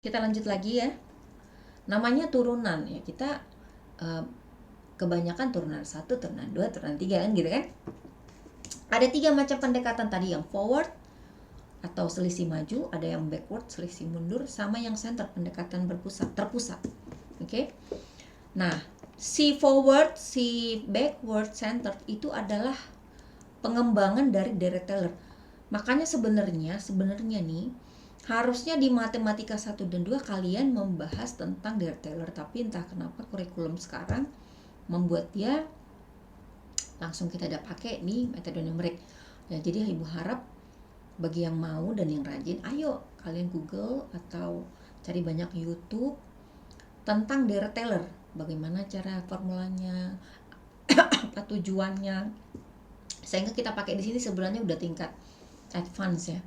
Kita lanjut lagi ya. Namanya turunan ya. Kita kebanyakan turunan 1, turunan 2, turunan 3 kan gitu kan. Ada 3 macam pendekatan tadi, yang forward atau selisih maju, ada yang backward selisih mundur, sama yang center pendekatan terpusat. Oke. Nah, si forward, si backward, center itu adalah pengembangan dari Derek Taylor. Makanya sebenarnya nih harusnya di matematika 1 dan 2 kalian membahas tentang Derek Taylor, tapi entah kenapa kurikulum sekarang membuat dia langsung kita udah pakai nih metode numerik. Ya, jadi Ibu harap bagi yang mau dan yang rajin, ayo kalian Google atau cari banyak YouTube tentang Derek Taylor, bagaimana cara formulanya, apa tujuannya, sehingga kita pakai di sini sebenarnya udah tingkat advance ya.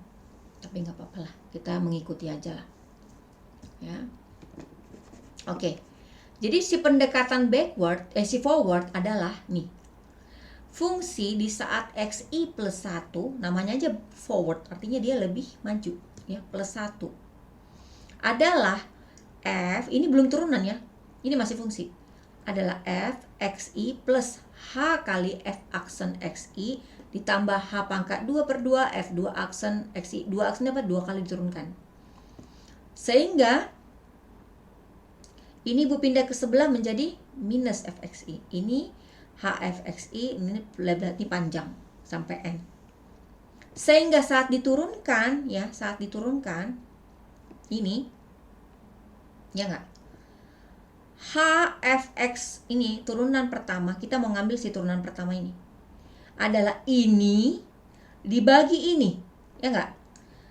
Tapi nggak apa-apa lah, kita mengikuti aja lah ya. Oke, jadi si pendekatan si forward adalah nih, fungsi di saat xi plus 1, namanya aja forward, artinya dia lebih maju ya, plus 1 adalah f, ini belum turunan ya, ini masih fungsi, adalah f xi plus h kali f aksen xi ditambah h pangkat 2/2 f2 aksen xi. 2 aksennya apa? 2 kali diturunkan. Sehingga ini Ibu pindah ke sebelah menjadi minus fxi. Ini hfxi, ini panjang sampai n. Sehingga saat diturunkan ya, ini ya enggak? Hfx ini turunan pertama, kita mau ngambil si turunan pertama ini, adalah ini dibagi ini, ya enggak?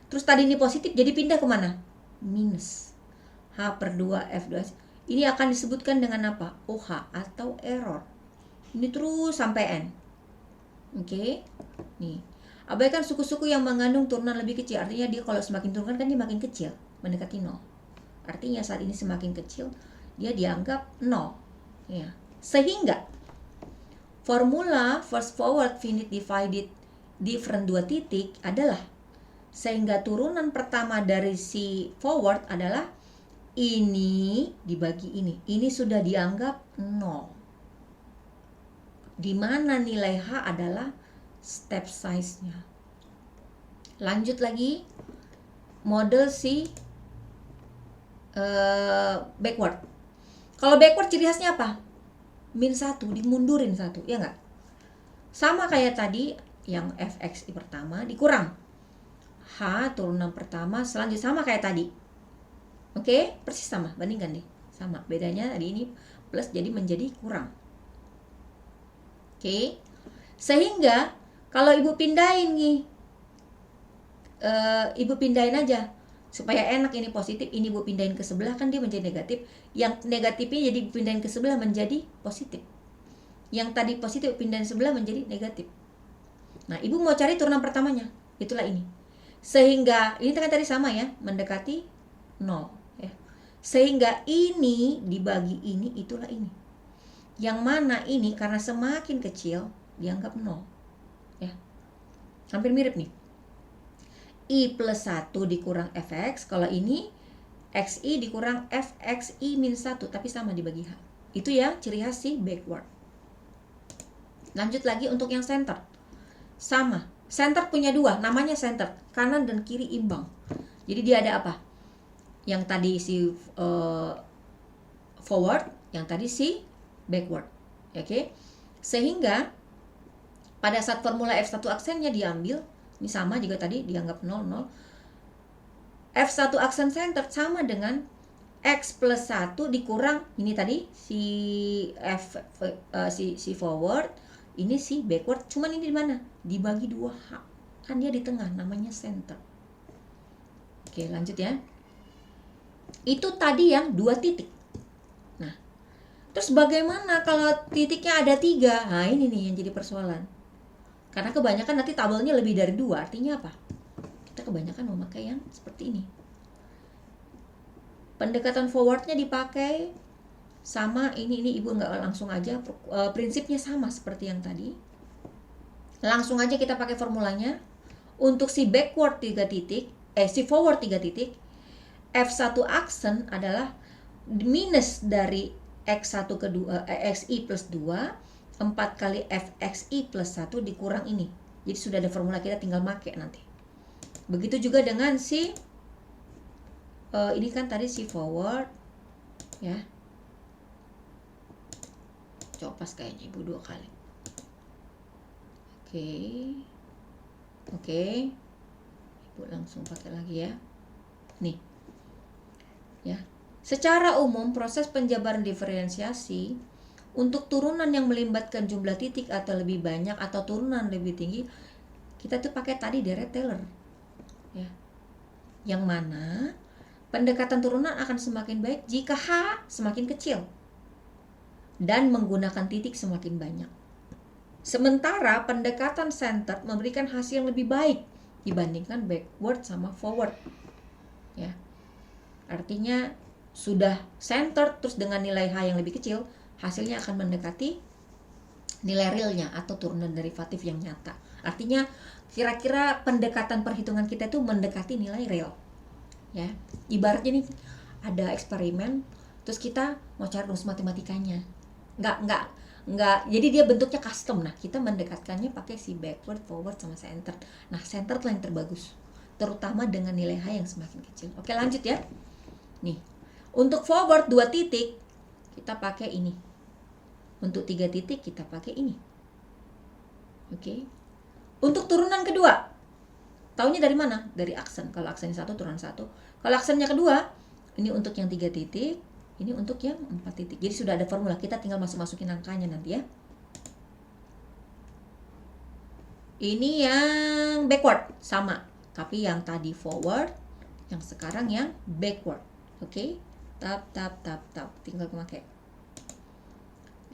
Terus tadi ini positif, jadi pindah kemana? Minus H/2 F2. Ini akan disebutkan dengan apa? OH atau error. Ini terus sampai N. Oke. Nih, abaikan suku-suku yang mengandung turunan lebih kecil. Artinya dia kalau semakin turunkan kan dia makin kecil, mendekati 0. Artinya saat ini semakin kecil, dia dianggap 0. Ya. Sehingga formula first forward finite divided different 2 titik adalah, sehingga turunan pertama dari si forward adalah ini dibagi ini sudah dianggap 0, di mana nilai H adalah step size-nya. Lanjut lagi, model si backward. Kalau backward ciri khasnya apa? Min 1, dimundurin 1, ya enggak? Sama kayak tadi yang fxi pertama dikurang H turunan pertama, selanjutnya sama kayak tadi. Oke, persis sama, bandingkan deh. Sama, bedanya tadi ini plus jadi menjadi kurang. Oke. Sehingga kalau Ibu pindahin nih, Ibu pindahin aja supaya enak, ini positif, ini Ibu pindahin ke sebelah kan dia menjadi negatif. Yang negatifnya jadi pindahin ke sebelah menjadi positif. Yang tadi positif pindahin sebelah menjadi negatif. Nah, Ibu mau cari turunan pertamanya, itulah ini. Sehingga ini kan tadi sama ya, mendekati 0 ya. Sehingga ini dibagi ini, itulah ini. Yang mana ini karena semakin kecil dianggap 0 ya. Hampir mirip nih. I plus 1 dikurang fx, kalau ini xi dikurang fxi min 1, tapi sama dibagi h. Itu ya ciri khas si backward. Lanjut lagi untuk yang center. Sama, center punya 2, namanya center, kanan dan kiri imbang. Jadi dia ada apa? Yang tadi si forward, yang tadi si backward. Oke. Sehingga pada saat formula F1 aksennya diambil, ini sama juga tadi dianggap 0, 0. F1 aksen center sama dengan X plus 1 dikurang ini tadi si si forward, ini si backward, cuman ini di mana? Dibagi 2H. Kan dia di tengah, namanya center. Oke, lanjut ya. Itu tadi yang 2 titik. Nah, terus bagaimana kalau titiknya ada 3? Nah, ini nih yang jadi persoalan. Karena kebanyakan nanti tabelnya lebih dari 2, artinya apa? Kita kebanyakan memakai yang seperti ini. Pendekatan forwardnya dipakai sama ini Ibu nggak langsung aja, prinsipnya sama seperti yang tadi. Langsung aja kita pakai formulanya. Untuk si backward 3 titik, si forward 3 titik, F1 aksen adalah minus dari X1 kedua, XI plus 2, 4 kali FXI plus 1 dikurang ini. Jadi sudah ada formula, kita tinggal pakai nanti. Begitu juga dengan si ini kan tadi si forward ya. Copas kayaknya Ibu 2 kali. Oke. Ibu langsung pakai lagi ya. Nih. Ya. Secara umum proses penjabaran diferensiasi untuk turunan yang melibatkan jumlah titik atau lebih banyak atau turunan lebih tinggi, kita tuh pakai tadi deret Taylor. Ya. Yang mana pendekatan turunan akan semakin baik jika H semakin kecil dan menggunakan titik semakin banyak. Sementara pendekatan center memberikan hasil yang lebih baik dibandingkan backward sama forward. Ya. Artinya sudah center terus dengan nilai H yang lebih kecil, hasilnya akan mendekati nilai realnya atau turunan derivatif yang nyata. Artinya kira-kira pendekatan perhitungan kita itu mendekati nilai real. Ya, ibaratnya nih ada eksperimen, terus kita mau cari rumus matematikanya. Enggak. Jadi dia bentuknya custom. Nah, kita mendekatkannya pakai si backward, forward sama center. Nah, center lah yang terbagus, terutama dengan nilai H yang semakin kecil. Oke, lanjut ya. Nih, untuk forward 2 titik kita pakai ini. Untuk 3 titik kita pakai ini. Oke. Untuk turunan kedua, taunya dari mana? Dari aksen. Kalau aksennya 1 turunan 1. Kalau aksennya kedua, ini untuk yang 3 titik, ini untuk yang 4 titik. Jadi sudah ada formula, kita tinggal masukin angkanya nanti ya. Ini yang backward sama, tapi yang tadi forward, yang sekarang yang backward. Oke. Tap, tinggal memakai.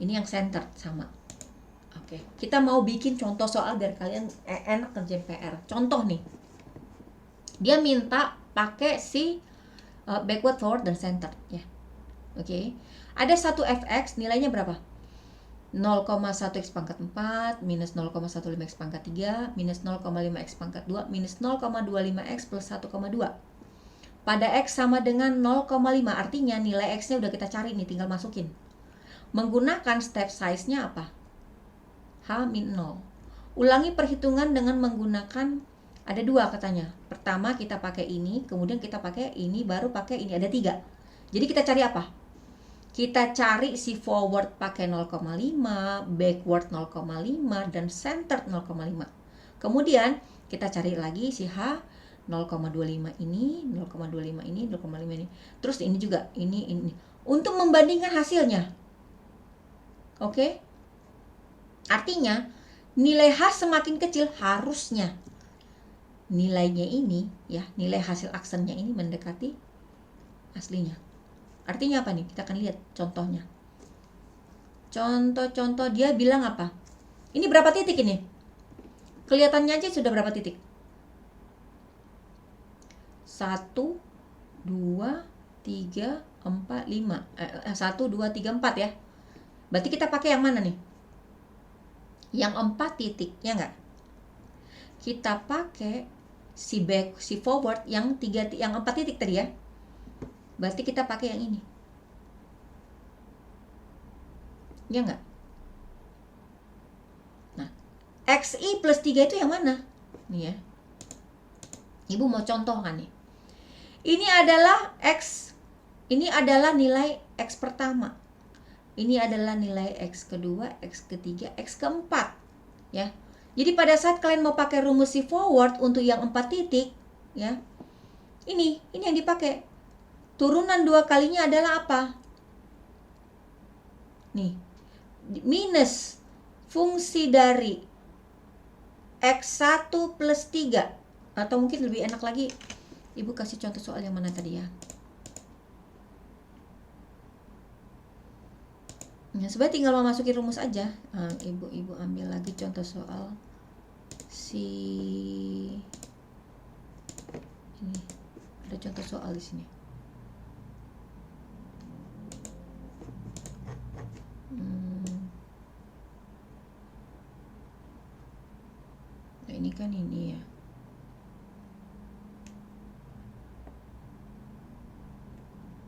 Ini yang center sama. Oke, kita mau bikin contoh soal biar kalian enak kerjain PR. Contoh nih, dia minta pakai si backward, forward, dan center ya. Oke, ada satu fx nilainya berapa? 0,1 x pangkat 4 minus 0,15 x pangkat 3 minus 0,5 x pangkat 2 minus 0,25 x plus 1,2. Pada x sama dengan 0,5, artinya nilai x-nya udah kita cari nih, tinggal masukin. Menggunakan step size-nya apa? H-0. Ulangi perhitungan dengan menggunakan, ada 2 katanya. Pertama kita pakai ini, kemudian kita pakai ini, baru pakai ini, ada 3. Jadi kita cari apa? Kita cari si forward pakai 0,5, backward 0,5, dan center 0,5. Kemudian kita cari lagi si H 0,25 ini, 0,25 ini, 0,5 ini. Terus ini juga, ini. Untuk membandingkan hasilnya. Oke? Artinya, nilai H semakin kecil harusnya nilainya ini, ya, nilai hasil aksennya ini mendekati aslinya. Artinya apa nih? Kita akan lihat contohnya. Contoh dia bilang apa? Ini berapa titik ini? Kelihatannya aja sudah berapa titik? 1, 2, 3, 4, 5. 1, 2, 3, 4 ya. Berarti kita pakai yang mana nih? Yang 4 titik, ya enggak? Kita pakai si forward yang 4 titik tadi ya. Berarti kita pakai yang ini. Ya enggak? Nah, XI plus 3 itu yang mana? Nih ya. Ibu mau contohkan nih. Ini adalah X. Ini adalah nilai X pertama. Ini adalah nilai X kedua, X ketiga, X keempat. Ya. Jadi pada saat kalian mau pakai rumus si forward untuk yang 4 titik, ya. Ini yang dipakai. Turunan 2 kalinya adalah apa? Nih. Minus fungsi dari X1 plus 3. Atau mungkin lebih enak lagi, Ibu kasih contoh soal yang mana tadi ya? Nah, sebenarnya tinggal memasuki rumus aja. Nah, Ibu ambil lagi contoh soal si ini. Ada contoh soal di sini. Nah, ini kan ini ya.